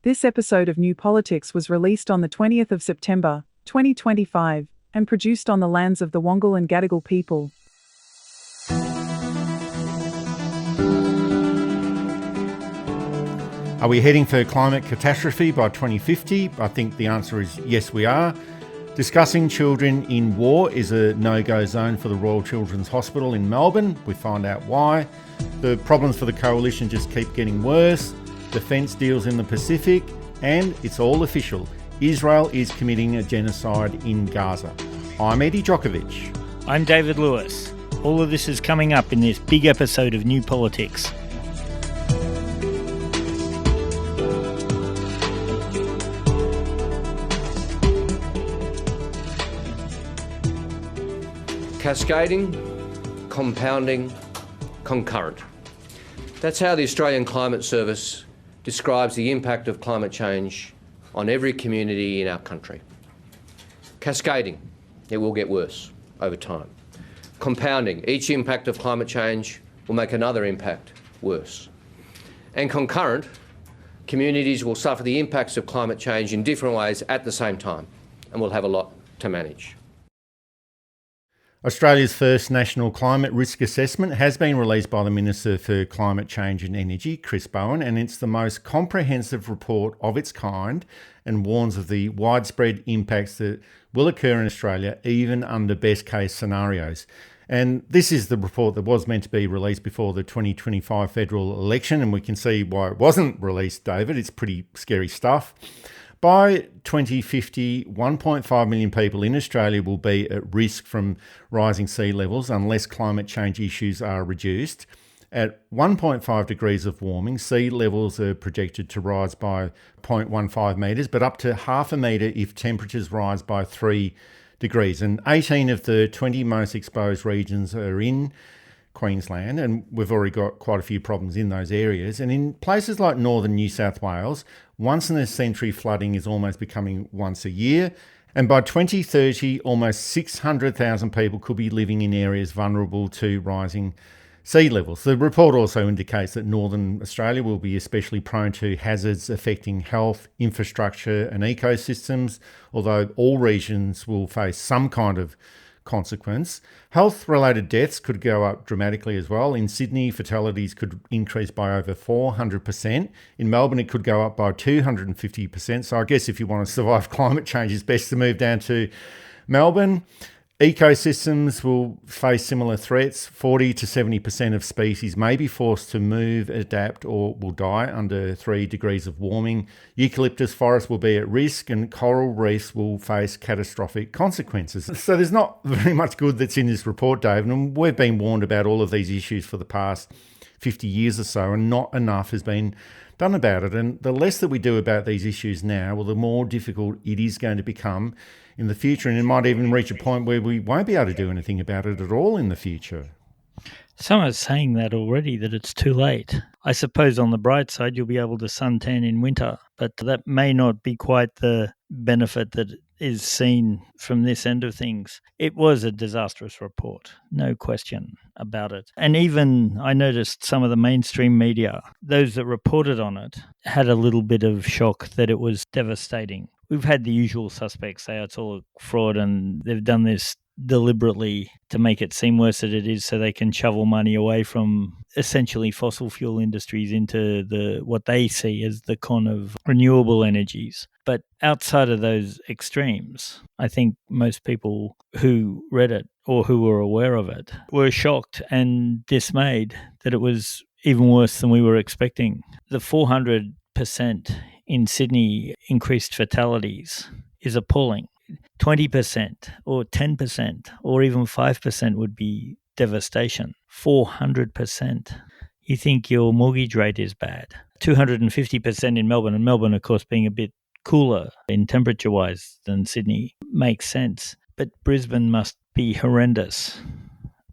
This episode of New Politics was released on the 20th of September, 2025, and produced on the lands of the Wangal and Gadigal people. Are we heading for climate catastrophe by 2050? I think the answer is yes, we are. Discussing children in war is a no-go zone for the Royal Children's Hospital in Melbourne. We find out why. The problems for the coalition just keep getting worse. Defence deals in the Pacific, and it's all official. Israel is committing a genocide in Gaza. I'm Eddie Djokovic. I'm David Lewis. All of this is coming up in this big episode of New Politics. Cascading, compounding, concurrent. That's how the Australian Climate Service describes the impact of climate change on every community in our country. Cascading, it will get worse over time. Compounding, each impact of climate change will make another impact worse. And concurrent, communities will suffer the impacts of climate change in different ways at the same time, and will have a lot to manage. Australia's first national climate risk assessment has been released by the Minister for Climate Change and Energy, Chris Bowen, and it's the most comprehensive report of its kind and warns of the widespread impacts that will occur in Australia, even under best case scenarios. And this is the report that was meant to be released before the 2025 federal election, and we can see why it wasn't released, David. It's pretty scary stuff. By 2050, 1.5 million people in Australia will be at risk from rising sea levels unless climate change issues are reduced. At 1.5 degrees of warming, sea levels are projected to rise by 0.15 metres, but up to half a metre if temperatures rise by 3 degrees. And 18 of the 20 most exposed regions are in Queensland, and we've already got quite a few problems in those areas. And in places like northern New South Wales, once-in-a-century flooding is almost becoming once a year. And by 2030, almost 600,000 people could be living in areas vulnerable to rising sea levels. The report also indicates that northern Australia will be especially prone to hazards affecting health, infrastructure and ecosystems, although all regions will face some kind of consequence. Health-related deaths could go up dramatically as well. In Sydney, fatalities could increase by over 400%. In Melbourne, it could go up by 250%. So I guess if you want to survive climate change, it's best to move down to Melbourne. Ecosystems will face similar threats. 40 to 70% of species may be forced to move, adapt, or will die under 3 degrees of warming. Eucalyptus forests will be at risk, and coral reefs will face catastrophic consequences. So there's not very much good that's in this report, David, and we've been warned about all of these issues for the past 50 years or so, and not enough has been done about it. And the less that we do about these issues now, well, the more difficult it is going to become in the future, and it might even reach a point where we won't be able to do anything about it at all in the future. Some are saying that already, that it's too late. I suppose on the bright side, you'll be able to suntan in winter, but that may not be quite the benefit that is seen from this end of things. It was a disastrous report, no question about it. And even I noticed some of the mainstream media, those that reported on it, had a little bit of shock that it was devastating. We've had the usual suspects say it's all a fraud and they've done this deliberately to make it seem worse than it is so they can shovel money away from essentially fossil fuel industries into what they see as the con of renewable energies. But outside of those extremes, I think most people who read it or who were aware of it were shocked and dismayed that it was even worse than we were expecting. The 400% in Sydney increased fatalities is appalling. 20% or 10% or even 5% would be devastation. 400%. You think your mortgage rate is bad. 250% in Melbourne, and Melbourne, of course, being a bit cooler in temperature-wise than Sydney, makes sense. But Brisbane must be horrendous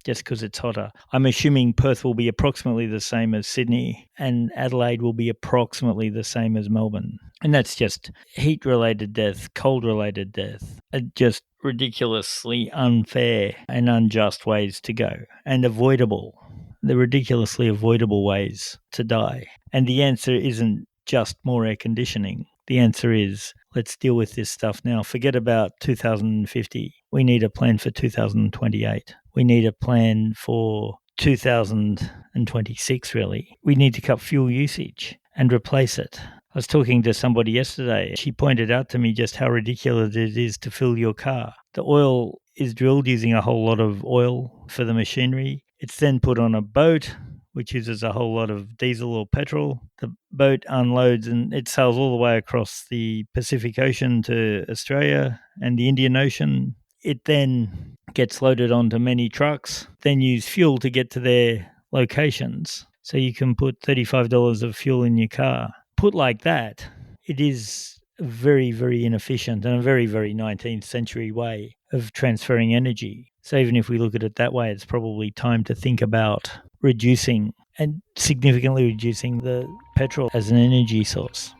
just because it's hotter. I'm assuming Perth will be approximately the same as Sydney and Adelaide will be approximately the same as Melbourne. And that's just heat-related death, cold-related death, just ridiculously unfair and unjust ways to go and avoidable. The ridiculously avoidable ways to die. And the answer isn't just more air conditioning. The answer is, let's deal with this stuff now. Forget about 2050. We need a plan for 2028. We need a plan for 2026, really. We need to cut fuel usage and replace it. I was talking to somebody yesterday. She pointed out to me just how ridiculous it is to fill your car. The oil is drilled using a whole lot of oil for the machinery. It's then put on a boat, which uses a whole lot of diesel or petrol. The boat unloads and it sails all the way across the Pacific Ocean to Australia and the Indian Ocean. It then gets loaded onto many trucks, then use fuel to get to their locations. So you can put $35 of fuel in your car. Put like that, it is a very, very inefficient and a very, very 19th century way of transferring energy. So even if we look at it that way, it's probably time to think about reducing and significantly reducing the petrol as an energy source.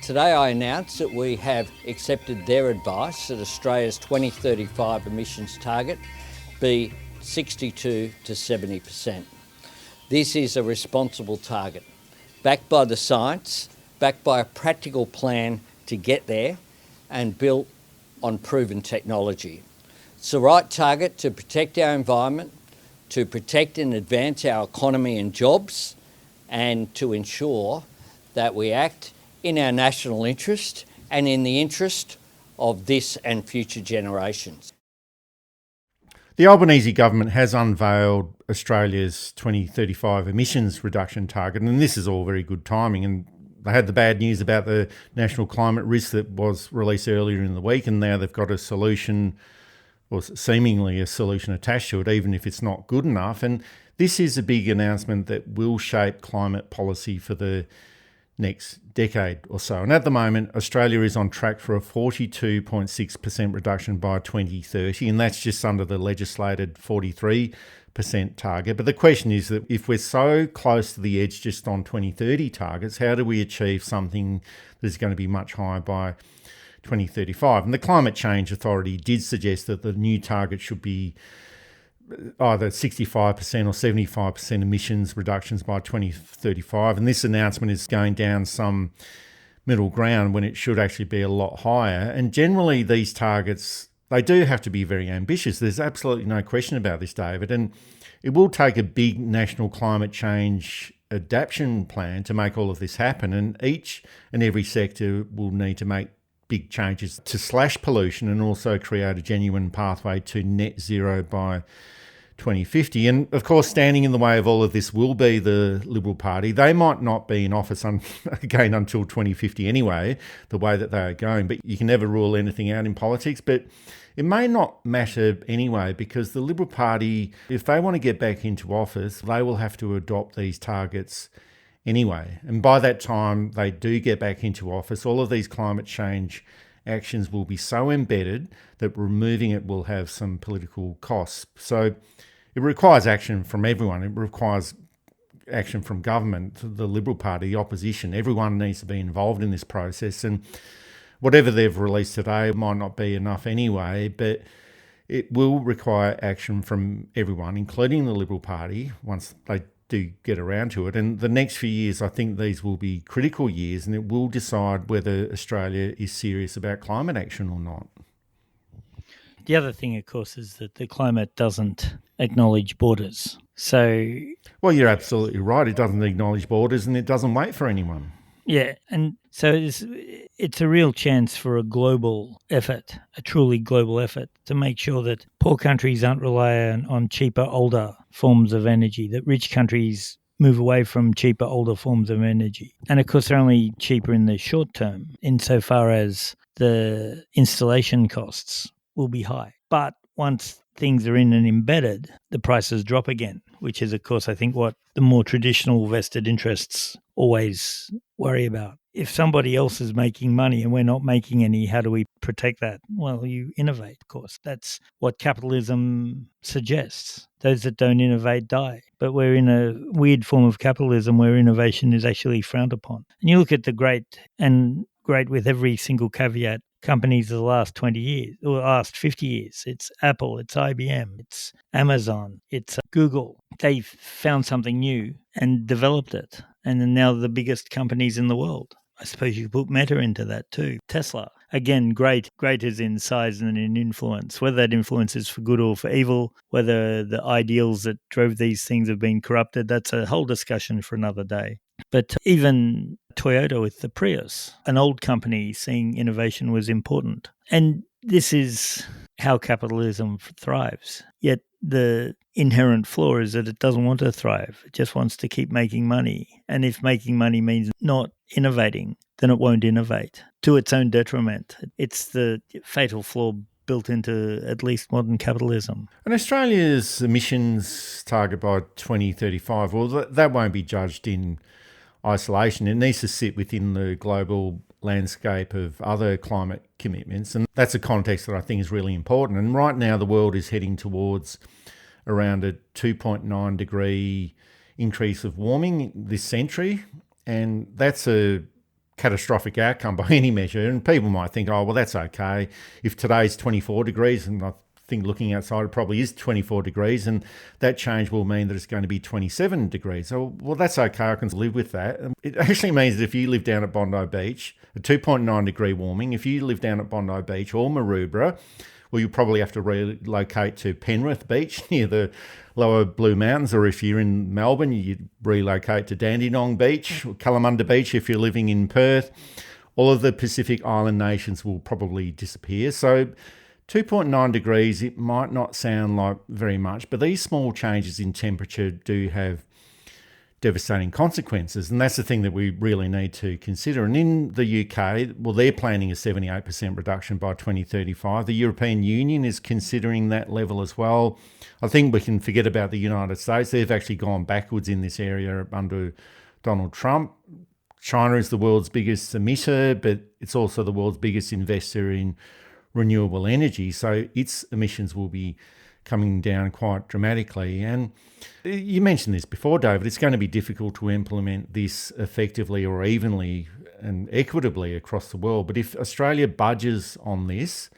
Today I announce that we have accepted their advice that Australia's 2035 emissions target be 62 to 70%. This is a responsible target, backed by the science, backed by a practical plan to get there, and built on proven technology. It's the right target to protect our environment, to protect and advance our economy and jobs, and to ensure that we act in our national interest and in the interest of this and future generations. The Albanese government has unveiled Australia's 2035 emissions reduction target, and this is all very good timing. And they had the bad news about the national climate risk that was released earlier in the week, and now they've got a solution, or seemingly a solution attached to it, even if it's not good enough. And this is a big announcement that will shape climate policy for the next decade or so. And at the moment, Australia is on track for a 42.6% reduction by 2030, and that's just under the legislated 43% target. But the question is that if we're so close to the edge just on 2030 targets, how do we achieve something that is going to be much higher by 2035? And the Climate Change Authority did suggest that the new target should be either 65% or 75% emissions reductions by 2035. And this announcement is going down some middle ground when it should actually be a lot higher. And generally these targets, they do have to be very ambitious. There's absolutely no question about this, David. And it will take a big national climate change adaptation plan to make all of this happen. And each and every sector will need to make big changes to slash pollution and also create a genuine pathway to net zero by 2050. And of course, standing in the way of all of this will be the Liberal Party. They might not be in office again until 2050 anyway, the way that they are going, but you can never rule anything out in politics. But it may not matter anyway, because the Liberal Party, if they want to get back into office, they will have to adopt these targets anyway. And by that time they do get back into office, all of these climate change actions will be so embedded that removing it will have some political costs. So it requires action from everyone. It requires action from government, the Liberal Party, the opposition. Everyone needs to be involved in this process. And whatever they've released today might not be enough anyway, but it will require action from everyone, including the Liberal Party, once they do get around to it. And the next few years, I think these will be critical years, and it will decide whether Australia is serious about climate action or not. The other thing, of course, is that the climate doesn't acknowledge borders. So, well, you're absolutely right. It doesn't acknowledge borders, and it doesn't wait for anyone. Yeah, and so it's a real chance for a global effort, a truly global effort, to make sure that poor countries aren't reliant on cheaper, older forms of energy, that rich countries move away from cheaper, older forms of energy. And of course, they're only cheaper in the short term, insofar as the installation costs will be high. But once things are in and embedded, the prices drop again, which is, of course, I think what the more traditional vested interests always worry about. If somebody else is making money and we're not making any, how do we protect that? Well, you innovate, of course. That's what capitalism suggests. Those that don't innovate die. But we're in a weird form of capitalism where innovation is actually frowned upon. And you look at the great with every single caveat, companies of the last 20 years or last 50 years. It's Apple, it's IBM, it's Amazon, it's Google. They've found something new and developed it. And then now the biggest companies in the world. I suppose you put Meta into that too. Tesla, again, great as in size and in influence. Whether that influence is for good or for evil, whether the ideals that drove these things have been corrupted, that's a whole discussion for another day. But even Toyota with the Prius, an old company seeing innovation was important. And this is how capitalism thrives. Yet the inherent flaw is that it doesn't want to thrive. It just wants to keep making money. And if making money means not innovating, then it won't innovate to its own detriment. It's the fatal flaw built into at least modern capitalism. And Australia's emissions target by 2035, well, that won't be judged in isolation. It needs to sit within the global landscape of other climate commitments. And that's a context that I think is really important. And right now, the world is heading towards around a 2.9 degree increase of warming this century. And that's a catastrophic outcome by any measure. And people might think, oh, well, that's okay. If today's 24 degrees, and I think looking outside, it probably is 24 degrees, and that change will mean that it's going to be 27 degrees. So, well, that's okay. I can live with that. It actually means that if you live down at Bondi Beach, a 2.9 degree warming, if you live down at Bondi Beach or Maroubra, well, you probably have to relocate to Penrith Beach near the lower Blue Mountains, or if you're in Melbourne, you relocate to Dandenong Beach or Kalamunda Beach if you're living in Perth. All of the Pacific Island nations will probably disappear. So 2.9 degrees, it might not sound like very much, but these small changes in temperature do have devastating consequences. And that's the thing that we really need to consider. And in the UK, well, they're planning a 78% reduction by 2035. The European Union is considering that level as well. I think we can forget about the United States. They've actually gone backwards in this area under Donald Trump. China is the world's biggest emitter, but it's also the world's biggest investor in renewable energy. So its emissions will be coming down quite dramatically. And you mentioned this before, David, it's going to be difficult to implement this effectively or evenly and equitably across the world. But if Australia budges on this,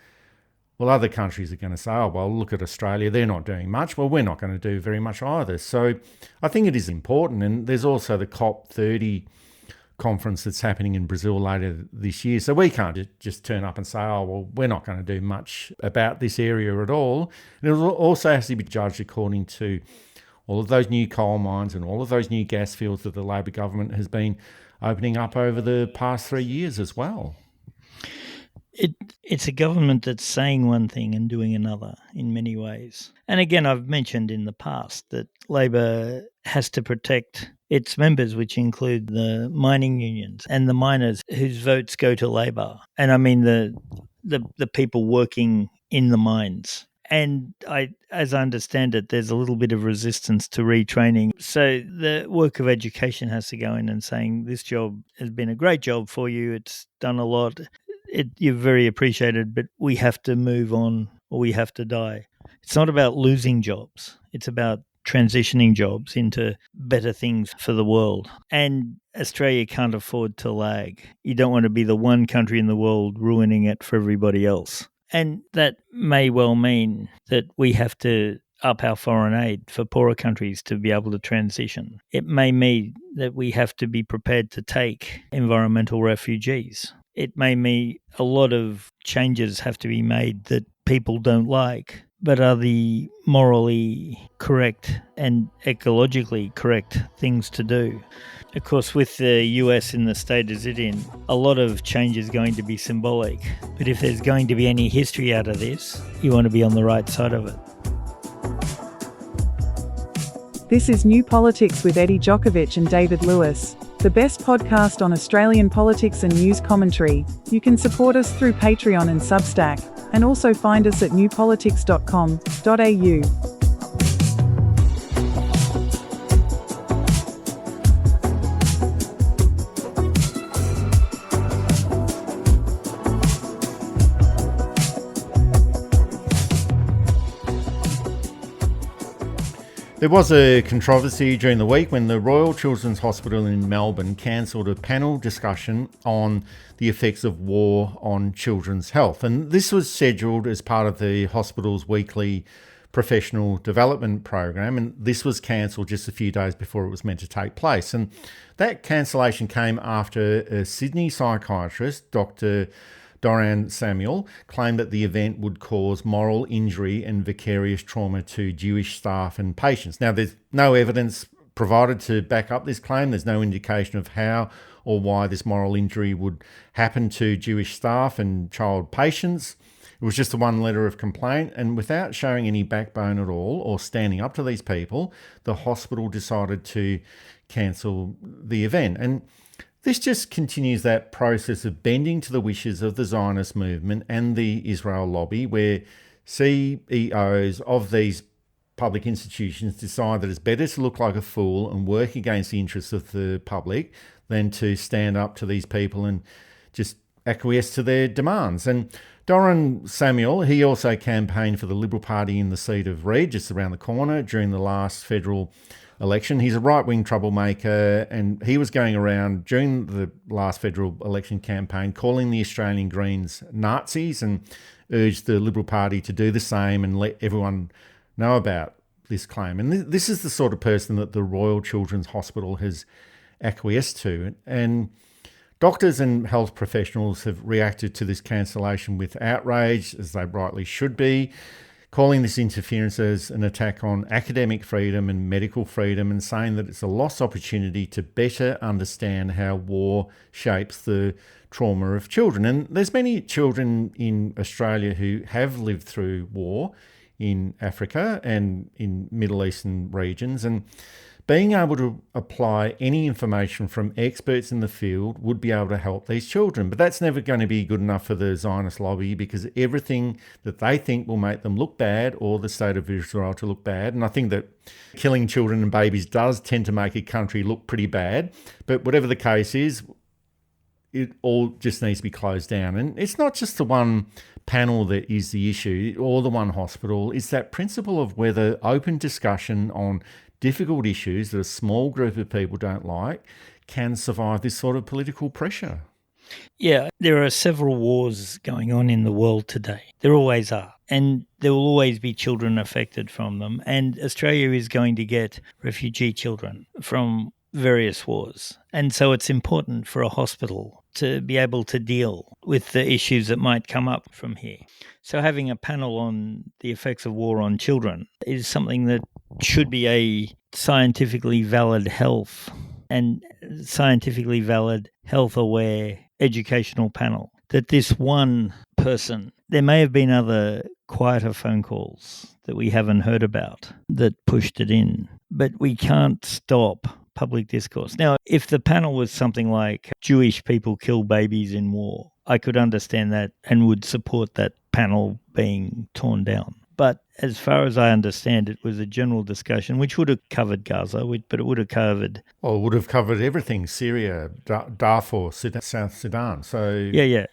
well, other countries are going to say, oh, well, look at Australia, they're not doing much. Well, we're not going to do very much either. So I think it is important. And there's also the COP30 conference that's happening in Brazil later this year. So we can't just turn up and say, oh, well, we're not going to do much about this area at all. And it also has to be judged according to all of those new coal mines and all of those new gas fields that the Labor government has been opening up over the past 3 years as well. It's a government that's saying one thing and doing another in many ways. And again, I've mentioned in the past that Labor has to protect its members, which include the mining unions and the miners whose votes go to Labor. And I mean the people working in the mines. And as I understand it, there's a little bit of resistance to retraining. So the work of education has to go in and saying, this job has been a great job for you. It's done a lot. You're very appreciated, but we have to move on or we have to die. It's not about losing jobs. It's about transitioning jobs into better things for the world. And Australia can't afford to lag. You don't want to be the one country in the world ruining it for everybody else. And that may well mean that we have to up our foreign aid for poorer countries to be able to transition. It may mean that we have to be prepared to take environmental refugees. It may mean a lot of changes have to be made that people don't like, but are the morally correct and ecologically correct things to do. Of course, with the US in the state it's in, a lot of change is going to be symbolic. But if there's going to be any history out of this, you want to be on the right side of it. This is New Politics with Eddie Djokovic and David Lewis, the best podcast on Australian politics and news commentary. You can support us through Patreon and Substack, and also find us at newpolitics.com.au. There was a controversy during the week when the Royal Children's Hospital in Melbourne cancelled a panel discussion on the effects of war on children's health. And this was scheduled as part of the hospital's weekly professional development program, and this was cancelled just a few days before it was meant to take place. And that cancellation came after a Sydney psychiatrist, Dr. Doran Samuel, claimed that the event would cause moral injury and vicarious trauma to Jewish staff and patients. Now, there's no evidence provided to back up this claim. There's no indication of how or why this moral injury would happen to Jewish staff and child patients. It was just a one letter of complaint, and without showing any backbone at all or standing up to these people, the hospital decided to cancel the event. And this just continues that process of bending to the wishes of the Zionist movement and the Israel lobby, where CEOs of these public institutions decide that it's better to look like a fool and work against the interests of the public than to stand up to these people and just acquiesce to their demands. And Doran Samuel, he also campaigned for the Liberal Party in the seat of Reid, just around the corner, during the last federal election. He's a right-wing troublemaker, and he was going around during the last federal election campaign calling the Australian Greens Nazis and urged the Liberal Party to do the same and let everyone know about this claim. And this is the sort of person that the Royal Children's Hospital has acquiesced to. And doctors and health professionals have reacted to this cancellation with outrage, as they rightly should be, calling this interference as an attack on academic freedom and medical freedom, and saying that it's a lost opportunity to better understand how war shapes the trauma of children. And there's many children in Australia who have lived through war in Africa and in Middle Eastern regions, and being able to apply any information from experts in the field would be able to help these children. But that's never going to be good enough for the Zionist lobby, because everything that they think will make them look bad or the state of Israel to look bad. And I think that killing children and babies does tend to make a country look pretty bad. But whatever the case is, it all just needs to be closed down. And it's not just the one panel that is the issue or the one hospital. It's that principle of whether open discussion on difficult issues that a small group of people don't like can survive this sort of political pressure. Yeah, there are several wars going on in the world today. There always are. And there will always be children affected from them. And Australia is going to get refugee children from various wars. And so it's important for a hospital to be able to deal with the issues that might come up from here. So having a panel on the effects of war on children is something that should be a scientifically valid health and scientifically valid, health-aware educational panel. That this one person, there may have been other quieter phone calls that we haven't heard about that pushed it in, but we can't stop public discourse. Now, if the panel was something like Jewish people kill babies in war, I could understand that and would support that panel being torn down. But as far as I understand, it was a general discussion which would have covered Gaza, but it would have covered... Well, it would have covered everything: Syria, Darfur, South Sudan. So Yeah.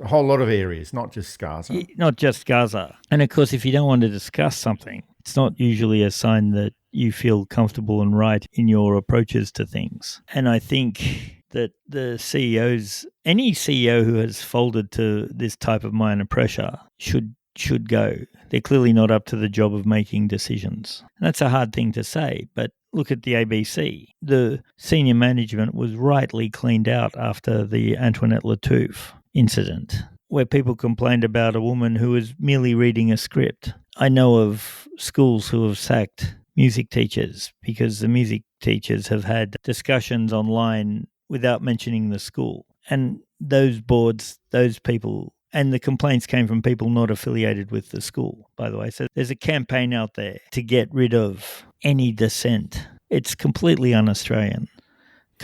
a whole lot of areas, not just Gaza. Not just Gaza. And of course, if you don't want to discuss something, it's not usually a sign that you feel comfortable and right in your approaches to things. And I think that the CEOs, any CEO who has folded to this type of minor pressure should go. They're clearly not up to the job of making decisions. And that's a hard thing to say, but look at the ABC. The senior management was rightly cleaned out after the Antoinette Lattouf incident, where people complained about a woman who was merely reading a script. I know of schools who have sacked music teachers because the music teachers have had discussions online without mentioning the school. And those boards, those people, and the complaints came from people not affiliated with the school, by the way. So there's a campaign out there to get rid of any dissent. It's completely un-Australian.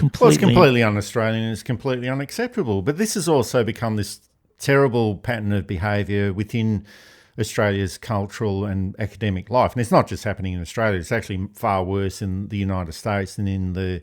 Well, it's completely un-Australian and it's completely unacceptable. But this has also become this terrible pattern of behaviour within Australia's cultural and academic life. And it's not just happening in Australia. It's actually far worse in the United States and in the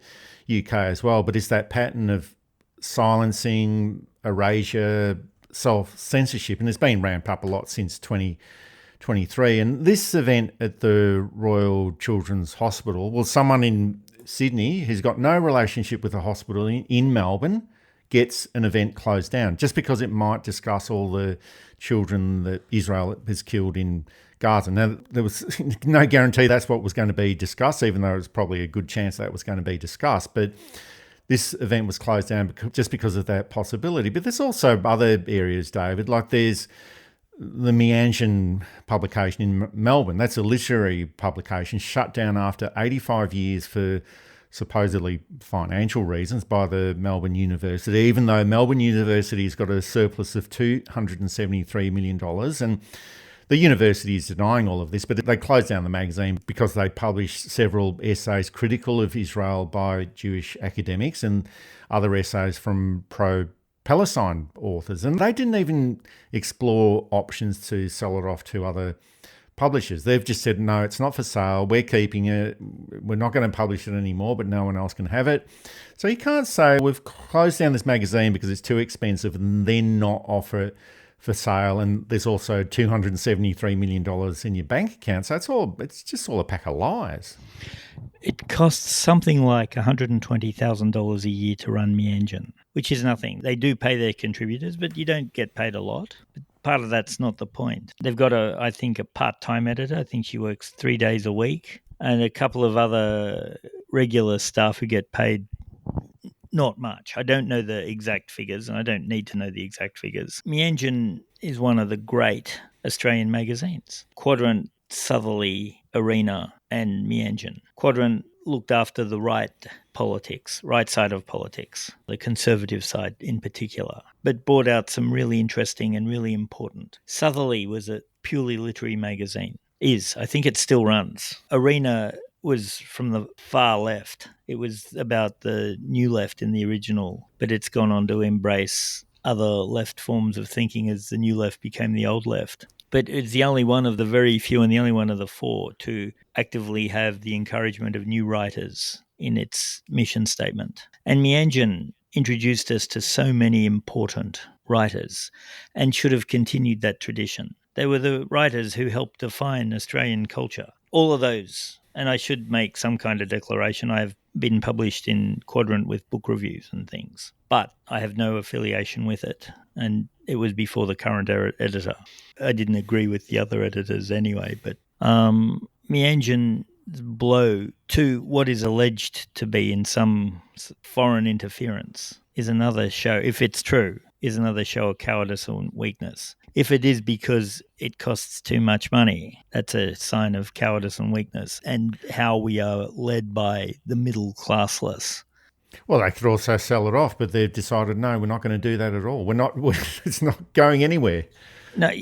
UK as well. But it's that pattern of silencing, erasure, self-censorship, and it's been ramped up a lot since 2023. And this event at the Royal Children's Hospital, well, someone in Sydney who's got no relationship with the hospital in Melbourne gets an event closed down just because it might discuss all the children that Israel has killed in Gaza. Now, there was no guarantee that's what was going to be discussed, even though it was probably a good chance that was going to be discussed. But this event was closed down just because of that possibility. But there's also other areas, David, like there's the Meanjin publication in Melbourne. That's a literary publication shut down after 85 years for supposedly financial reasons by the Melbourne University, even though Melbourne University has got a surplus of $273 million. And the university is denying all of this, but they closed down the magazine because they published several essays critical of Israel by Jewish academics and other essays from pro-Palestine authors. And they didn't even explore options to sell it off to other publishers. They've just said, no, it's not for sale. We're keeping it. We're not going to publish it anymore, but no one else can have it. So you can't say we've closed down this magazine because it's too expensive and then not offer it for sale. And there's also $273 million in your bank account. So it's just all a pack of lies. It costs something like $120,000 a year to run Meanjin, which is nothing. They do pay their contributors, but you don't get paid a lot. But part of that's not the point. They've got, I think, a part-time editor. I think she works 3 days a week, and a couple of other regular staff who get paid not much. I don't know the exact figures, and I don't need to know the exact figures. Meanjin is one of the great Australian magazines. Quadrant, Southerly, Arena, and Meanjin. Quadrant looked after the right side of politics, the conservative side in particular, but brought out some really interesting and really important. Southerly was a purely literary magazine. I think it still runs. Arena was from the far left. It was about the new left in the original, but it's gone on to embrace other left forms of thinking as the new left became the old left. But it's the only one of the very few and the only one of the four to actively have the encouragement of new writers in its mission statement. And Meanjin introduced us to so many important writers and should have continued that tradition. They were the writers who helped define Australian culture. All of those. And I should make some kind of declaration. I have been published in Quadrant with book reviews and things, but I have no affiliation with it. And it was before the current editor. I didn't agree with the other editors anyway, but Meanjin's blow to what is alleged to be in some foreign interference is another show, if it's true, is another show of cowardice and weakness. If it is because it costs too much money, that's a sign of cowardice and weakness and how we are led by the middle classless. Well, they could also sell it off, but they've decided, no, we're not going to do that at all. It's not going anywhere. No,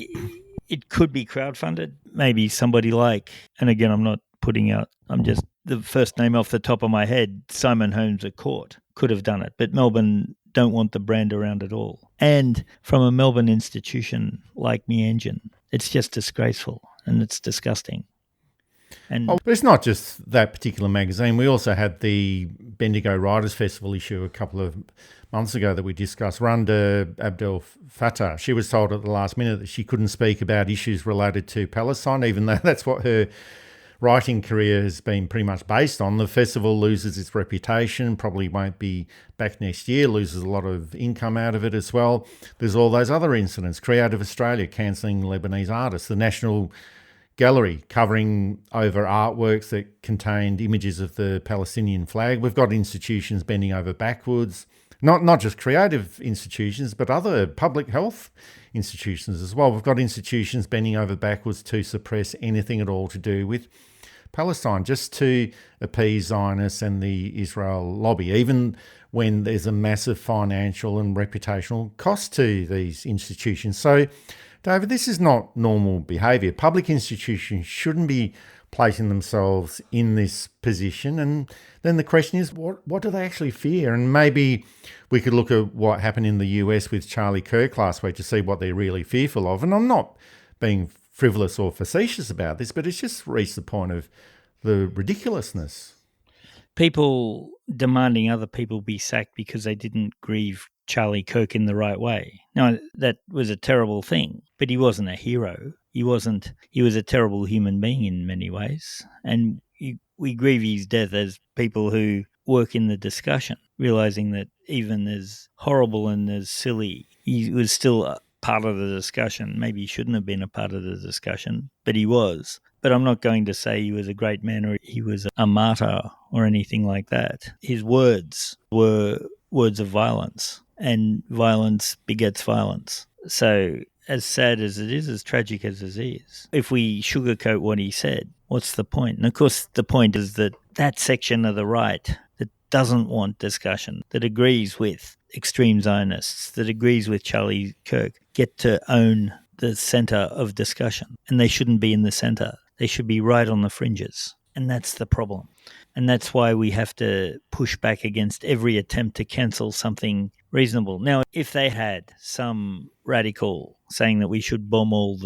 it could be crowdfunded. Maybe somebody like, and again, I'm just the first name off the top of my head, Simon Holmes at Court could have done it, but Melbourne don't want the brand around at all. And from a Melbourne institution like Meanjin, it's just disgraceful and it's disgusting. And but it's not just that particular magazine. We also had the Bendigo Writers Festival issue a couple of months ago that we discussed. Randa Abdel Fattah, she was told at the last minute that she couldn't speak about issues related to Palestine, even though that's what her writing career has been pretty much based on. The festival loses its reputation, probably won't be back next year, loses a lot of income out of it as well. There's all those other incidents. Creative Australia cancelling Lebanese artists. The National Gallery covering over artworks that contained images of the Palestinian flag. We've got institutions bending over backwards, not just creative institutions, but other public health institutions as well. We've got institutions bending over backwards to suppress anything at all to do with Palestine, just to appease Zionists and the Israel lobby, even when there's a massive financial and reputational cost to these institutions. So, David, this is not normal behaviour. Public institutions shouldn't be placing themselves in this position. And then the question is, what do they actually fear? And maybe we could look at what happened in the US with Charlie Kirk last week to see what they're really fearful of. And I'm not being frivolous or facetious about this, but it's just reached the point of the ridiculousness. People demanding other people be sacked because they didn't grieve Charlie Kirk in the right way. Now, that was a terrible thing, but he wasn't a hero. He was a terrible human being in many ways. And we grieve his death as people who work in the discussion, realizing that even as horrible and as silly, he was still a part of the discussion. Maybe he shouldn't have been a part of the discussion, but he was. But I'm not going to say he was a great man or he was a martyr or anything like that. His words were words of violence, and violence begets violence. So as sad as it is, as tragic as it is, if we sugarcoat what he said, what's the point? And of course, the point is that that section of the right that doesn't want discussion, that agrees with extreme Zionists, that agrees with Charlie Kirk, get to own the centre of discussion. And they shouldn't be in the centre. They should be right on the fringes. And that's the problem. And that's why we have to push back against every attempt to cancel something reasonable. Now, if they had some radical saying that we should bomb all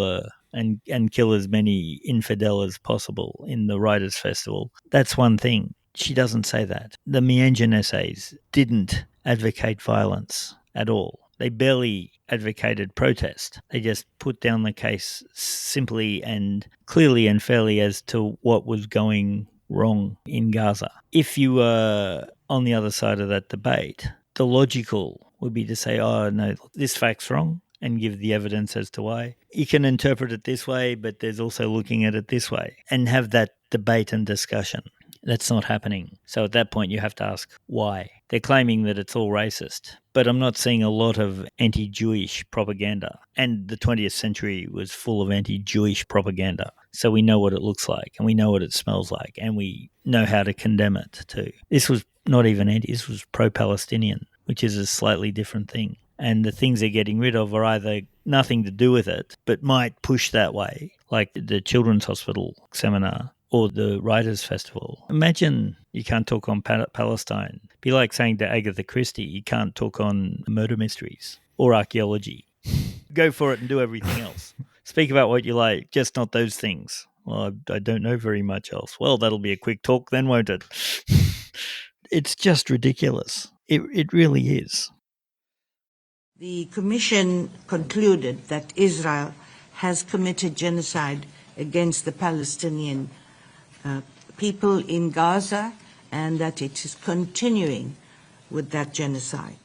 and kill as many infidel as possible in the Writers' Festival, that's one thing. She doesn't say that. The Mianjin essays didn't advocate violence at all. They barely advocated protest. They just put down the case simply and clearly and fairly as to what was going wrong in Gaza. If you were on the other side of that debate, the logical would be to say, oh, no, this fact's wrong, and give the evidence as to why. You can interpret it this way, but there's also looking at it this way, and have that debate and discussion. That's not happening. So at that point, you have to ask why. They're claiming that it's all racist, but I'm not seeing a lot of anti-Jewish propaganda. And the 20th century was full of anti-Jewish propaganda. So we know what it looks like, and we know what it smells like, and we know how to condemn it too. This was not even this was pro-Palestinian, which is a slightly different thing. And the things they're getting rid of are either nothing to do with it, but might push that way, like the Children's Hospital seminar or the Writers' Festival. Imagine you can't talk on Palestine. It'd be like saying to Agatha Christie, you can't talk on murder mysteries or archaeology. Go for it and do everything else. Speak about what you like, just not those things. Well, I don't know very much else. Well, that'll be a quick talk then, won't it? It's just ridiculous. It really is. The Commission concluded that Israel has committed genocide against the Palestinian people in Gaza, and that it is continuing with that genocide.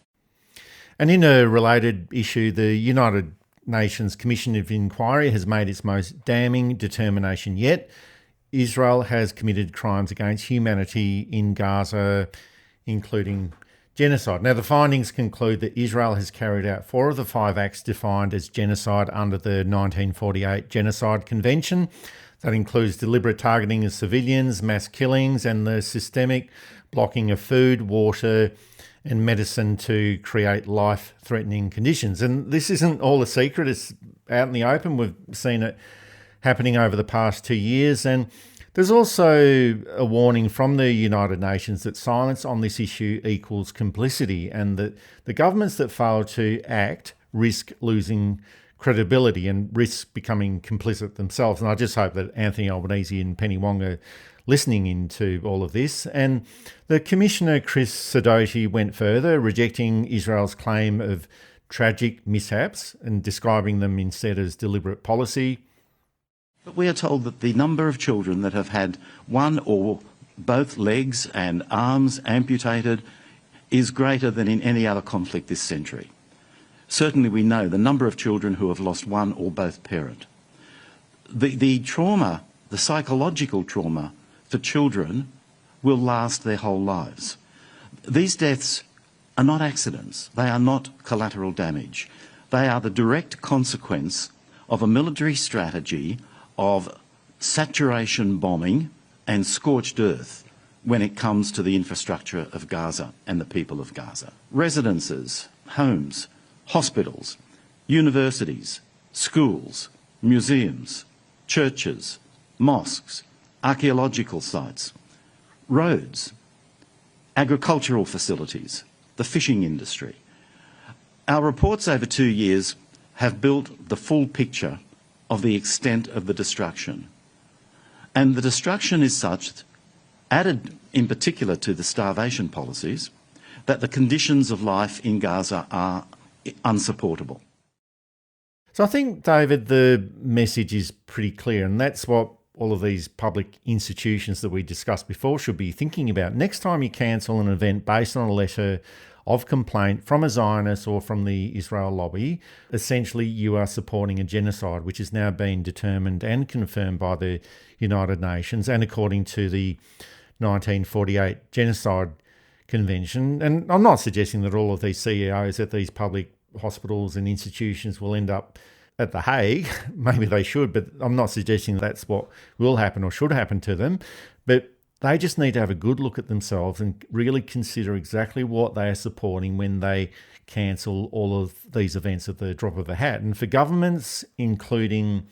And in a related issue, the United Nations Commission of Inquiry has made its most damning determination yet. Israel has committed crimes against humanity in Gaza, including genocide. Now, the findings conclude that Israel has carried out 4 of the 5 acts defined as genocide under the 1948 Genocide Convention. That includes deliberate targeting of civilians, mass killings, and the systemic blocking of food, water, and medicine to create life-threatening conditions. And this isn't all a secret. It's out in the open. We've seen it happening over the past 2 years. And there's also a warning from the United Nations that silence on this issue equals complicity, and that the governments that fail to act risk losing credibility and risk becoming complicit themselves. And I just hope that Anthony Albanese and Penny Wong are listening into all of this. And the Commissioner, Chris Sidoti, went further, rejecting Israel's claim of tragic mishaps and describing them instead as deliberate policy. But we are told that the number of children that have had one or both legs and arms amputated is greater than in any other conflict this century. Certainly we know the number of children who have lost one or both parent. The trauma, the psychological trauma for children will last their whole lives. These deaths are not accidents. They are not collateral damage. They are the direct consequence of a military strategy of saturation bombing and scorched earth when it comes to the infrastructure of Gaza and the people of Gaza. Residences, homes, hospitals, universities, schools, museums, churches, mosques, archaeological sites, roads, agricultural facilities, the fishing industry. Our reports over 2 years have built the full picture of the extent of the destruction. And the destruction is such, added in particular to the starvation policies, that the conditions of life in Gaza are unsupportable. So I think, David, the message is pretty clear, and that's what all of these public institutions that we discussed before should be thinking about. Next time you cancel an event based on a letter of complaint from a Zionist or from the Israel lobby, essentially you are supporting a genocide, which has now been determined and confirmed by the United Nations and according to the 1948 Genocide Convention. And I'm not suggesting that all of these CEOs at these public hospitals and institutions will end up at The Hague. Maybe they should, but I'm not suggesting that's what will happen or should happen to them. But they just need to have a good look at themselves and really consider exactly what they are supporting when they cancel all of these events at the drop of a hat. And for governments, including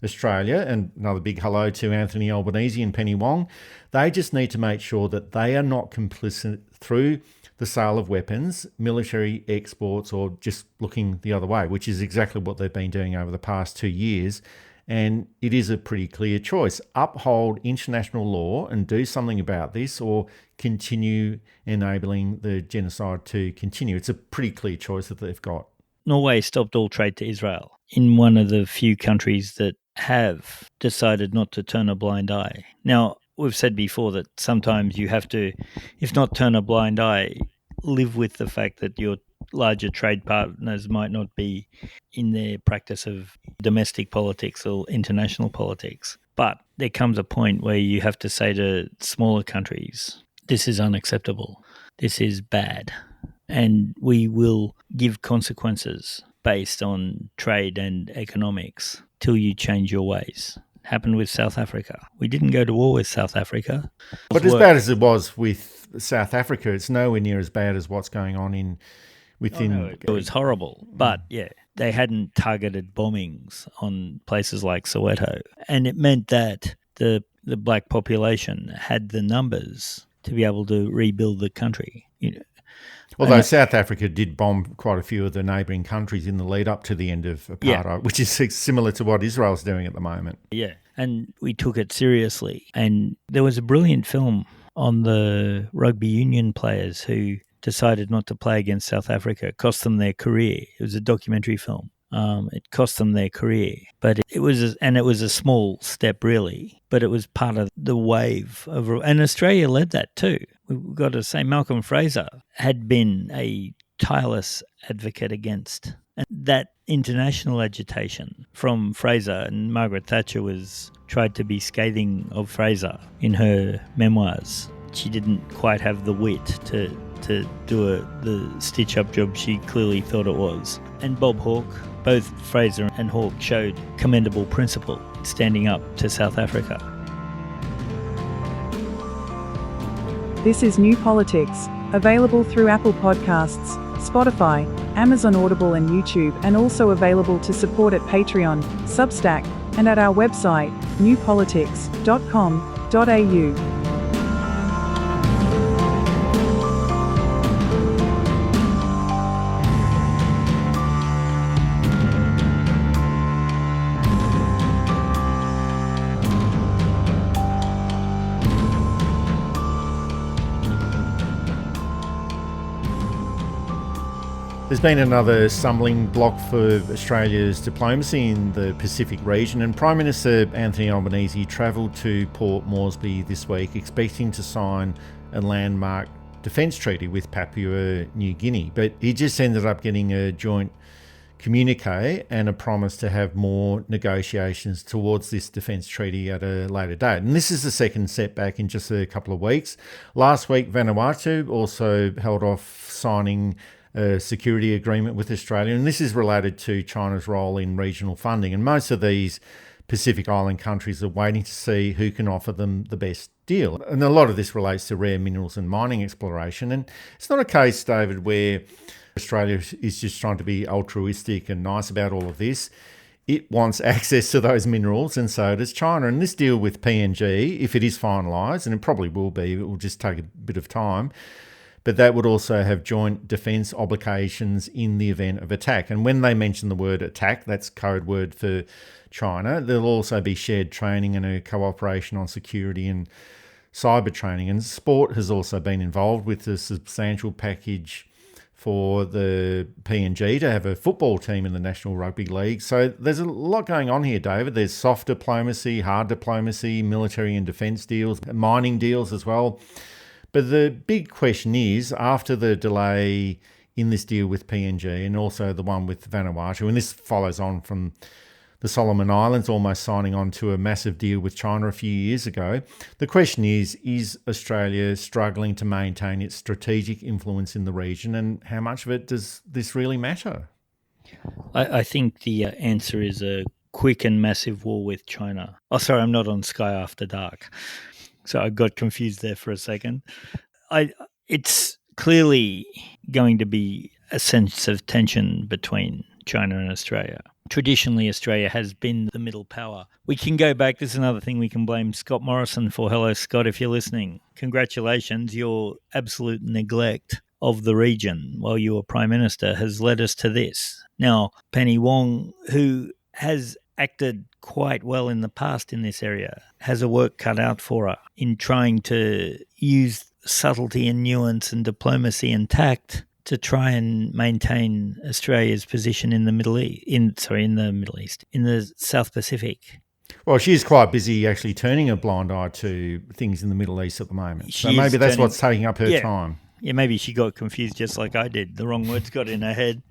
Australia, and another big hello to Anthony Albanese and Penny Wong, they just need to make sure that they are not complicit through the sale of weapons, military exports, or just looking the other way, which is exactly what they've been doing over the past 2 years. And it is a pretty clear choice. Uphold international law and do something about this, or continue enabling the genocide to continue. It's a pretty clear choice that they've got. Norway stopped all trade to Israel, in one of the few countries that have decided not to turn a blind eye. Now, we've said before that sometimes you have to, if not turn a blind eye, live with the fact that your larger trade partners might not be in their practice of domestic politics or international politics. But there comes a point where you have to say to smaller countries, this is unacceptable, this is bad, and we will give consequences based on trade and economics till you change your ways. Happened with South Africa. We didn't go to war with South Africa. But as bad as it was with South Africa, it's nowhere near as bad as what's going on within. Oh, no, it was horrible. But yeah, they hadn't targeted bombings on places like Soweto. And it meant that the black population had the numbers to be able to rebuild the country. Although South Africa did bomb quite a few of the neighbouring countries in the lead up to the end of apartheid, which is similar to what Israel's doing at the moment. Yeah, and we took it seriously. And there was a brilliant film on the rugby union players who decided not to play against South Africa. It cost them their career. It was a documentary film. It cost them their career. But it was a small step, really. But it was part of the wave of, and Australia led that too. We've got to say Malcolm Fraser had been a tireless advocate against. And that international agitation from Fraser, and Margaret Thatcher tried to be scathing of Fraser in her memoirs. She didn't quite have the wit to do the stitch-up job she clearly thought it was. And Bob Hawke, both Fraser and Hawke showed commendable principle standing up to South Africa. This is New Politics, available through Apple Podcasts, Spotify, Amazon Audible and YouTube, and also available to support at Patreon, Substack, and at our website, newpolitics.com.au. There's been another stumbling block for Australia's diplomacy in the Pacific region, and Prime Minister Anthony Albanese travelled to Port Moresby this week expecting to sign a landmark defence treaty with Papua New Guinea, but he just ended up getting a joint communique and a promise to have more negotiations towards this defence treaty at a later date. And this is the second setback in just a couple of weeks. Last week, Vanuatu also held off signing a security agreement with Australia, and this is related to China's role in regional funding. And most of these Pacific Island countries are waiting to see who can offer them the best deal. And a lot of this relates to rare minerals and mining exploration. And it's not a case, David, where Australia is just trying to be altruistic and nice about all of this. It wants access to those minerals, and so does China. And this deal with PNG, if it is finalised, and it probably will be, it will just take a bit of time, but that would also have joint defence obligations in the event of attack. And when they mention the word attack, that's code word for China, there'll also be shared training and a cooperation on security and cyber training. And sport has also been involved with a substantial package for the PNG to have a football team in the National Rugby League. So there's a lot going on here, David. There's soft diplomacy, hard diplomacy, military and defence deals, mining deals as well. But the big question is, after the delay in this deal with PNG and also the one with Vanuatu, and this follows on from the Solomon Islands almost signing on to a massive deal with China a few years ago. The question is Australia struggling to maintain its strategic influence in the region, and how much of it does this really matter? I think the answer is a quick and massive war with China. Oh, sorry, I'm not on Sky After Dark. So I got confused there for a second. It's clearly going to be a sense of tension between China and Australia. Traditionally, Australia has been the middle power. We can go back. This is another thing we can blame Scott Morrison for. Hello, Scott, if you're listening. Congratulations. Your absolute neglect of the region while you were Prime Minister has led us to this. Now, Penny Wong, who has acted quite well in the past in this area, has a work cut out for her in trying to use subtlety and nuance and diplomacy and tact to try and maintain Australia's position in the Middle East, in the South Pacific. Well, she's quite busy actually turning a blind eye to things in the Middle East at the moment. So maybe that's what's taking up her time. Yeah, maybe she got confused just like I did. The wrong words got in her head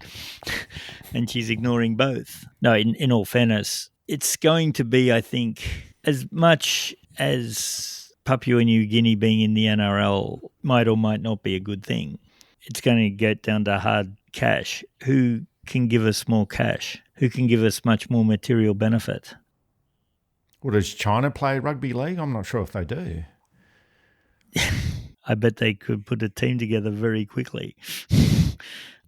and she's ignoring both. No, in all fairness, it's going to be, I think, as much as Papua New Guinea being in the NRL might or might not be a good thing, it's going to get down to hard cash. Who can give us more cash? Who can give us much more material benefit? Well, does China play rugby league? I'm not sure if they do. I bet they could put a team together very quickly.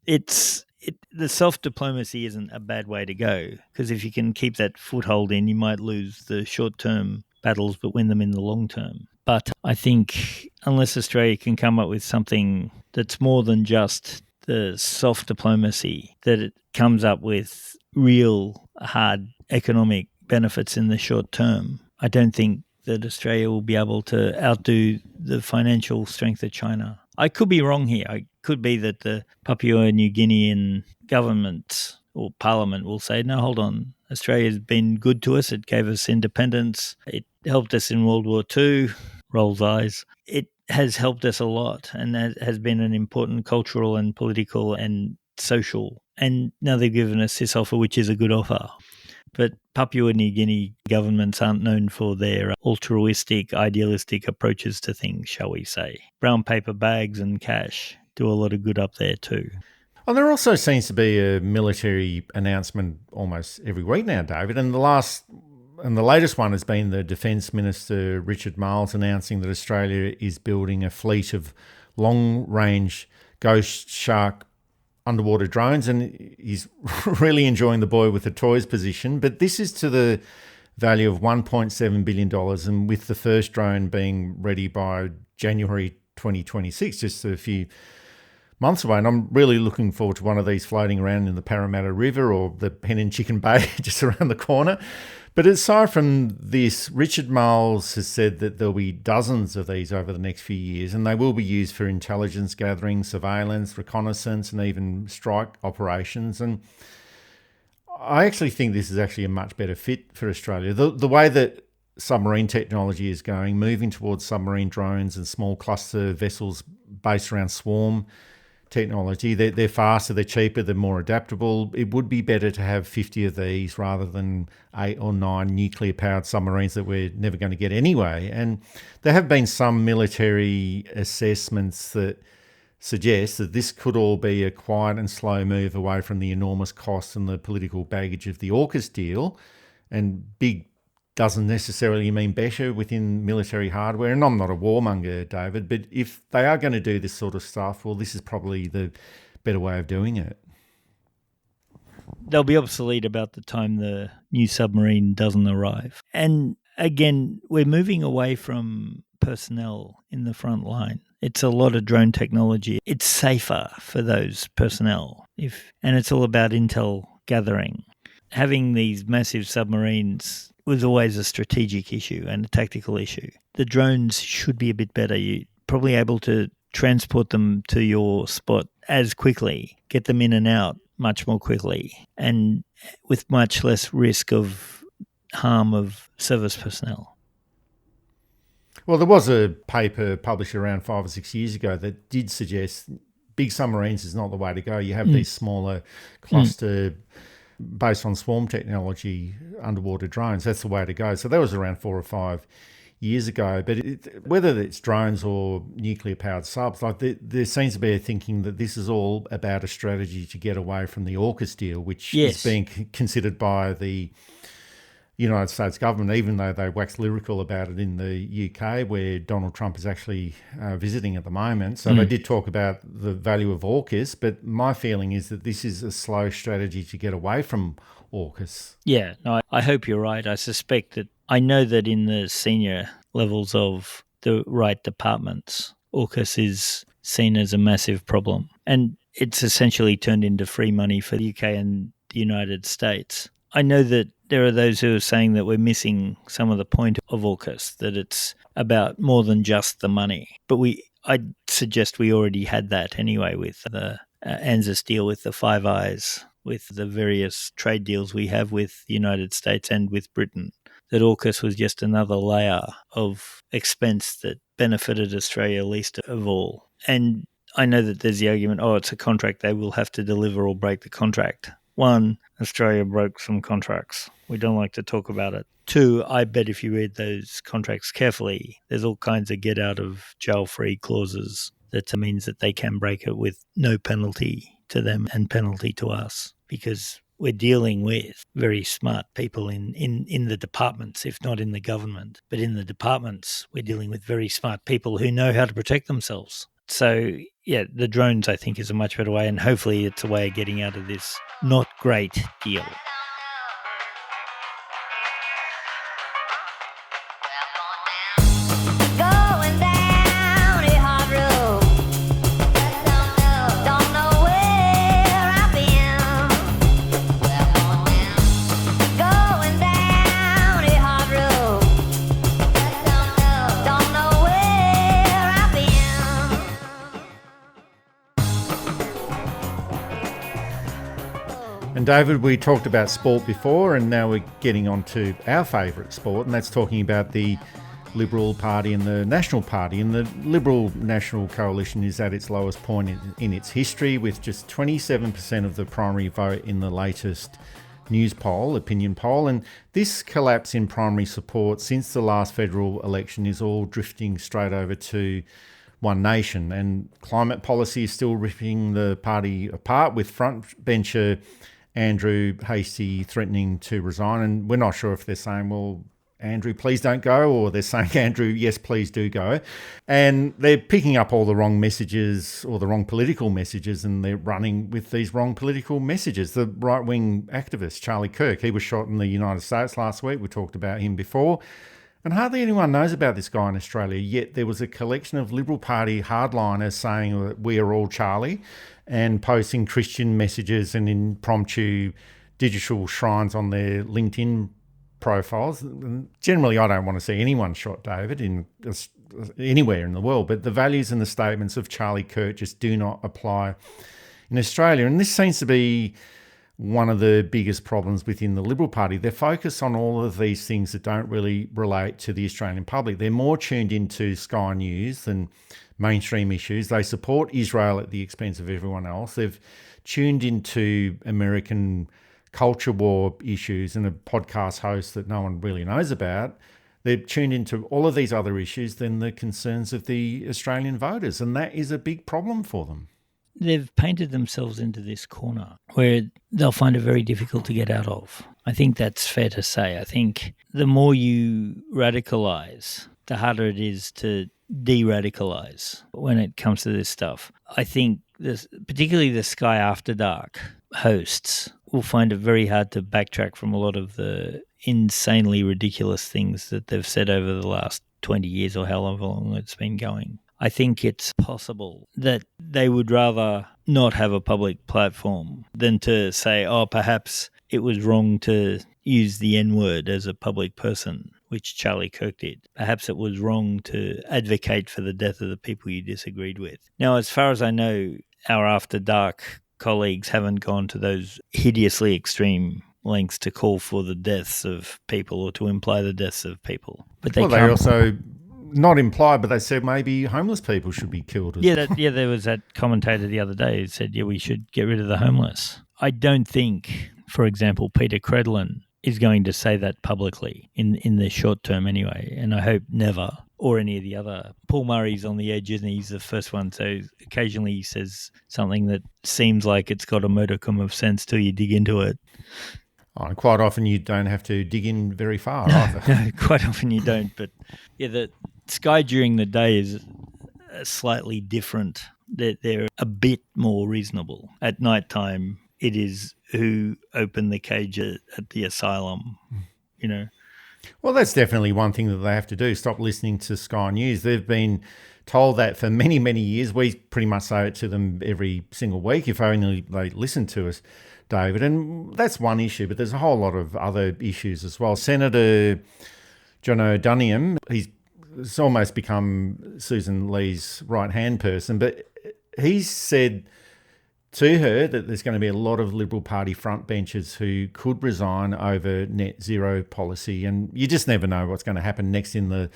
The soft diplomacy isn't a bad way to go, because if you can keep that foothold in, you might lose the short-term battles but win them in the long term. But I think unless Australia can come up with something that's more than just the soft diplomacy, that it comes up with real hard economic benefits in the short term, I don't think that Australia will be able to outdo the financial strength of China. I could be wrong here. It could be that the Papua New Guinean government or parliament will say, no, hold on, Australia's been good to us. It gave us independence. It helped us in World War II. Rolls eyes. It has helped us a lot and has been an important cultural and political and social. And now they've given us this offer, which is a good offer. But Papua New Guinea governments aren't known for their altruistic, idealistic approaches to things, shall we say. Brown paper bags and cash do a lot of good up there too. Well, there also seems to be a military announcement almost every week now, David. And the latest one has been the Defence Minister, Richard Marles, announcing that Australia is building a fleet of long-range Ghost Shark underwater drones, and he's really enjoying the boy with the toys position. But this is to the value of $1.7 billion, and with the first drone being ready by January 2026, just a few months away. And I'm really looking forward to one of these floating around in the Parramatta River or the Hen and Chicken Bay just around the corner. But aside from this, Richard Marles has said that there'll be dozens of these over the next few years, and they will be used for intelligence gathering, surveillance, reconnaissance, and even strike operations. And I actually think this is actually a much better fit for Australia. The way that submarine technology is going, moving towards submarine drones and small cluster vessels based around swarm technology, they're faster, they're cheaper, they're more adaptable. It would be better to have 50 of these rather than 8 or 9 nuclear-powered submarines that we're never going to get anyway. And there have been some military assessments that suggest that this could all be a quiet and slow move away from the enormous costs and the political baggage of the AUKUS deal. And big doesn't necessarily mean better within military hardware. And I'm not a warmonger, David, but if they are going to do this sort of stuff, well, this is probably the better way of doing it. They'll be obsolete about the time the new submarine doesn't arrive. And again, we're moving away from personnel in the front line. It's a lot of drone technology. It's safer for those personnel. And it's all about intel gathering. Having these massive submarines was always a strategic issue and a tactical issue. The drones should be a bit better. You're probably able to transport them to your spot as quickly, get them in and out much more quickly, and with much less risk of harm of service personnel. Well, there was a paper published around 5 or 6 years ago that did suggest big submarines is not the way to go. You have these smaller cluster based on swarm technology underwater drones. That's the way to go. So that was around 4 or 5 years ago. But whether it's drones or nuclear-powered subs, like there seems to be a thinking that this is all about a strategy to get away from the AUKUS deal, which is being considered by the United States government, even though they wax lyrical about it in the UK, where Donald Trump is actually visiting at the moment. So they did talk about the value of AUKUS, but my feeling is that this is a slow strategy to get away from AUKUS. Yeah, no, I hope you're right. I know that in the senior levels of the right departments, AUKUS is seen as a massive problem. And it's essentially turned into free money for the UK and the United States. I know that there are those who are saying that we're missing some of the point of AUKUS, that it's about more than just the money. But I'd suggest we already had that anyway with the ANZUS deal, with the Five Eyes, with the various trade deals we have with the United States and with Britain, that AUKUS was just another layer of expense that benefited Australia least of all. And I know that there's the argument, it's a contract, they will have to deliver or break the contract. One, Australia broke some contracts. We don't like to talk about it. Two, I bet if you read those contracts carefully, there's all kinds of get out of jail free clauses that means that they can break it with no penalty to them and penalty to us, because we're dealing with very smart people in the departments, if not in the government. But in the departments, we're dealing with very smart people who know how to protect themselves. So, yeah, the drones, I think, is a much better way, and hopefully it's a way of getting out of this not great deal. And David, we talked about sport before, and now we're getting on to our favourite sport, and that's talking about the Liberal Party and the National Party. And the Liberal National Coalition is at its lowest point in its history, with just 27% of the primary vote in the latest news poll, opinion poll. And this collapse in primary support since the last federal election is all drifting straight over to One Nation. And climate policy is still ripping the party apart, with frontbencher Andrew Hastie threatening to resign. And we're not sure if they're saying, well, Andrew, please don't go, or they're saying, Andrew, yes, please do go. And they're picking up all the wrong messages, or the wrong political messages, and they're running with these wrong political messages. The right-wing activist, Charlie Kirk, he was shot in the United States last week. We talked about him before. And hardly anyone knows about this guy in Australia, yet there was a collection of Liberal Party hardliners saying that we are all Charlie, and posting Christian messages and impromptu digital shrines on their LinkedIn profiles. And generally, I don't want to see anyone shot, David, in anywhere in the world, but the values and the statements of Charlie Kirk just do not apply in Australia. And this seems to be one of the biggest problems within the Liberal Party. They're focused on all of these things that don't really relate to the Australian public. They're more tuned into Sky News than mainstream issues. They support Israel at the expense of everyone else. They've tuned into American culture war issues, and a podcast host that no one really knows about. They're tuned into all of these other issues than the concerns of the Australian voters, and that is a big problem for them. They've painted themselves into this corner where they'll find it very difficult to get out of. I think that's fair to say. I think the more you radicalise, the harder it is to de-radicalise when it comes to this stuff. I think particularly the Sky After Dark hosts will find it very hard to backtrack from a lot of the insanely ridiculous things that they've said over the last 20 years or however long it's been going. I think it's possible that they would rather not have a public platform than to say, perhaps it was wrong to use the N-word as a public person, which Charlie Kirk did. Perhaps it was wrong to advocate for the death of the people you disagreed with. Now, as far as I know, our After Dark colleagues haven't gone to those hideously extreme lengths to call for the deaths of people or to imply the deaths of people. But they also not implied, but they said maybe homeless people should be killed. There was that commentator the other day who said, we should get rid of the homeless. I don't think, for example, Peter Credlin is going to say that publicly in the short term anyway, and I hope never, or any of the other. Paul Murray's on the edge, and he's the first one, so occasionally he says something that seems like it's got a modicum of sense till you dig into it. Oh, and quite often you don't have to dig in very far either. No, quite often you don't. But the sky during the day is slightly different. They're a bit more reasonable. At night time, it is who opened the cage at the asylum, Well, that's definitely one thing that they have to do, stop listening to Sky News. They've been told that for many, many years. We pretty much say it to them every single week, if only they listen to us, David. And that's one issue, but there's a whole lot of other issues as well. Senator John O'Duniam, he's almost become Susan Lee's right-hand person, but he's said to her that there's going to be a lot of Liberal Party frontbenchers who could resign over net zero policy, and you just never know what's going to happen next in the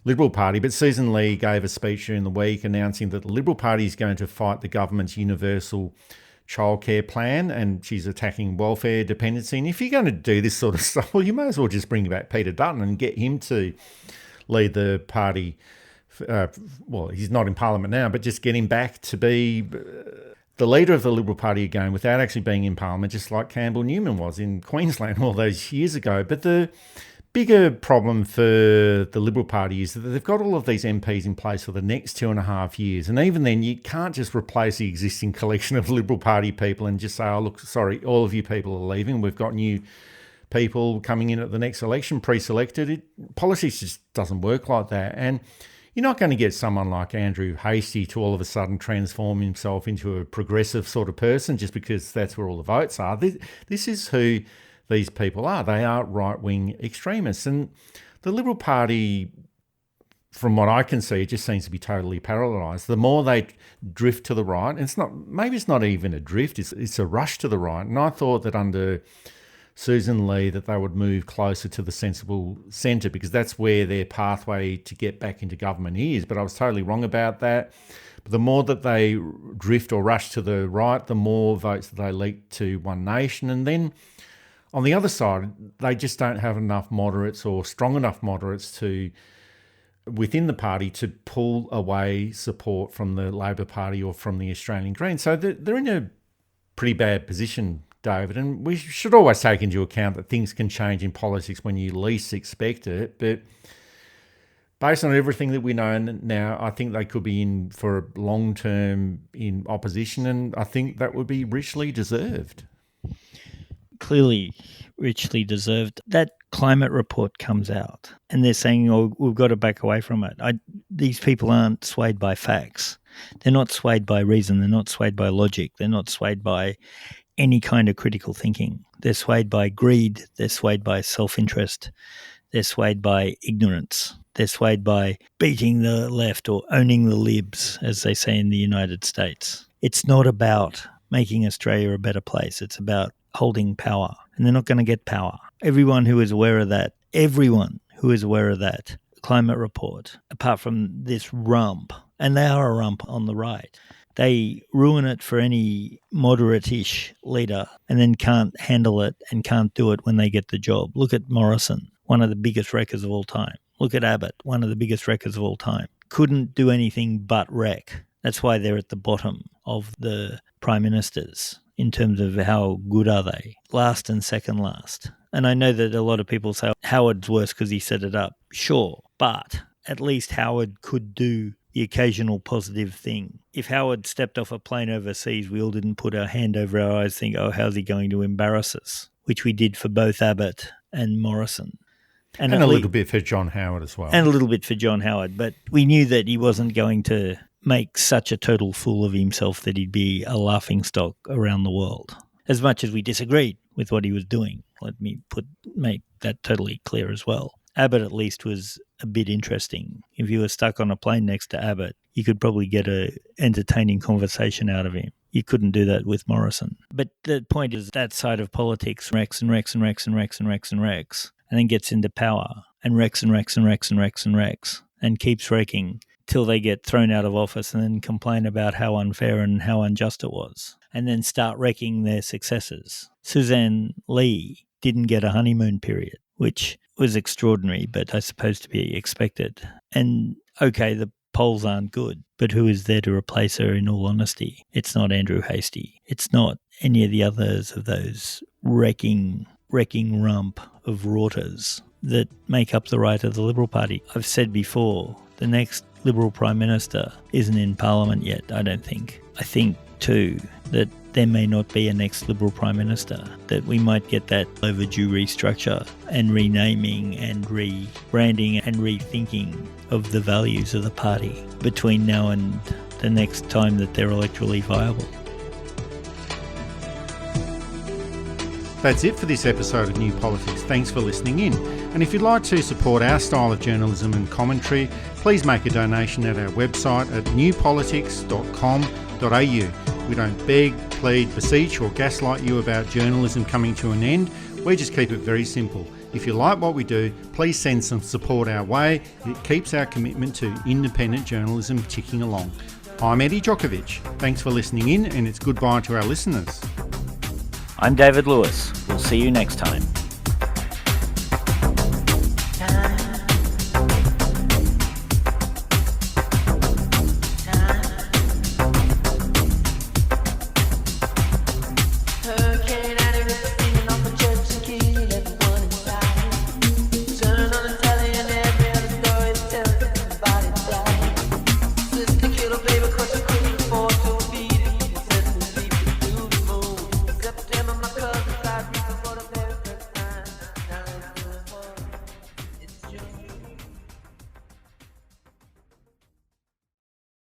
Liberal Party. But Susan Lee gave a speech during the week announcing that the Liberal Party is going to fight the government's universal childcare plan, and she's attacking welfare dependency. And if you're going to do this sort of stuff, well, you may as well just bring back Peter Dutton and get him to lead the party. Well, he's not in Parliament now, but just get him back to be the leader of the Liberal Party again without actually being in Parliament, just like Campbell Newman was in Queensland all those years ago. But the bigger problem for the Liberal Party is that they've got all of these MPs in place for the next 2.5 years. And even then, you can't just replace the existing collection of Liberal Party people and just say, oh, look, sorry, all of you people are leaving. We've got new people coming in at the next election, pre-selected. Politics just doesn't work like that. And you're not going to get someone like Andrew Hastie to all of a sudden transform himself into a progressive sort of person just because that's where all the votes are. This is who these people are. They are right-wing extremists. And the Liberal Party, from what I can see, it just seems to be totally paralysed. The more they drift to the right, and maybe it's not even a drift, it's a rush to the right. And I thought that under Susan Lee that they would move closer to the sensible centre because that's where their pathway to get back into government is. But I was totally wrong about that. But the more that they drift or rush to the right, the more votes that they leak to One Nation. And then on the other side, they just don't have enough moderates or strong enough moderates within the party to pull away support from the Labor Party or from the Australian Greens. So they're in a pretty bad position, David, and we should always take into account that things can change in politics when you least expect it. But based on everything that we know now, I think they could be in for a long term in opposition, and I think that would be richly deserved. Clearly richly deserved. That climate report comes out and they're saying, oh, we've got to back away from it. These people aren't swayed by facts. They're not swayed by reason. They're not swayed by logic. They're not swayed by any kind of critical thinking. They're swayed by greed. They're swayed by self-interest. They're swayed by ignorance. They're swayed by beating the left or owning the libs, as they say in the United States. It's not about making Australia a better place. It's about holding power. And they're not going to get power. Everyone who is aware of that, climate report, apart from this rump, and they are a rump on the right, they ruin it for any moderate-ish leader and then can't handle it and can't do it when they get the job. Look at Morrison, one of the biggest wreckers of all time. Look at Abbott, one of the biggest wreckers of all time. Couldn't do anything but wreck. That's why they're at the bottom of the prime ministers in terms of how good are they. Last and second last. And I know that a lot of people say Howard's worse because he set it up. Sure, but at least Howard could do the occasional positive thing. If Howard stepped off a plane overseas, we all didn't put our hand over our eyes think, oh, how's he going to embarrass us? Which we did for both Abbott and Morrison. And a little bit for John Howard as well. And a little bit for John Howard. But we knew that he wasn't going to make such a total fool of himself that he'd be a laughingstock around the world. As much as we disagreed with what he was doing, let me make that totally clear as well. Abbott at least was a bit interesting. If you were stuck on a plane next to Abbott, you could probably get an entertaining conversation out of him. You couldn't do that with Morrison. But the point is that side of politics wrecks and wrecks and wrecks and wrecks and wrecks and wrecks, and then gets into power and wrecks and wrecks and wrecks and wrecks and wrecks and keeps wrecking till they get thrown out of office and then complain about how unfair and how unjust it was, and then start wrecking their successors. Suzanne Lee didn't get a honeymoon period, which was extraordinary, but I suppose to be expected. And okay, the polls aren't good, but who is there to replace her in all honesty? It's not Andrew Hastie. It's not any of the others of those wrecking rump of routers that make up the right of the Liberal Party. I've said before, the next Liberal Prime Minister isn't in Parliament yet, I don't think. I think, too, that there may not be a next Liberal Prime Minister, that we might get that overdue restructure and renaming and rebranding and rethinking of the values of the party between now and the next time that they're electorally viable. That's it for this episode of New Politics. Thanks for listening in. And if you'd like to support our style of journalism and commentary, please make a donation at our website at newpolitics.com.au. We don't beg, plead, beseech or gaslight you about journalism coming to an end. We just keep it very simple. If you like what we do, please send some support our way. It keeps our commitment to independent journalism ticking along. I'm Eddie Djokovic. Thanks for listening in, and it's goodbye to our listeners. I'm David Lewis. We'll see you next time.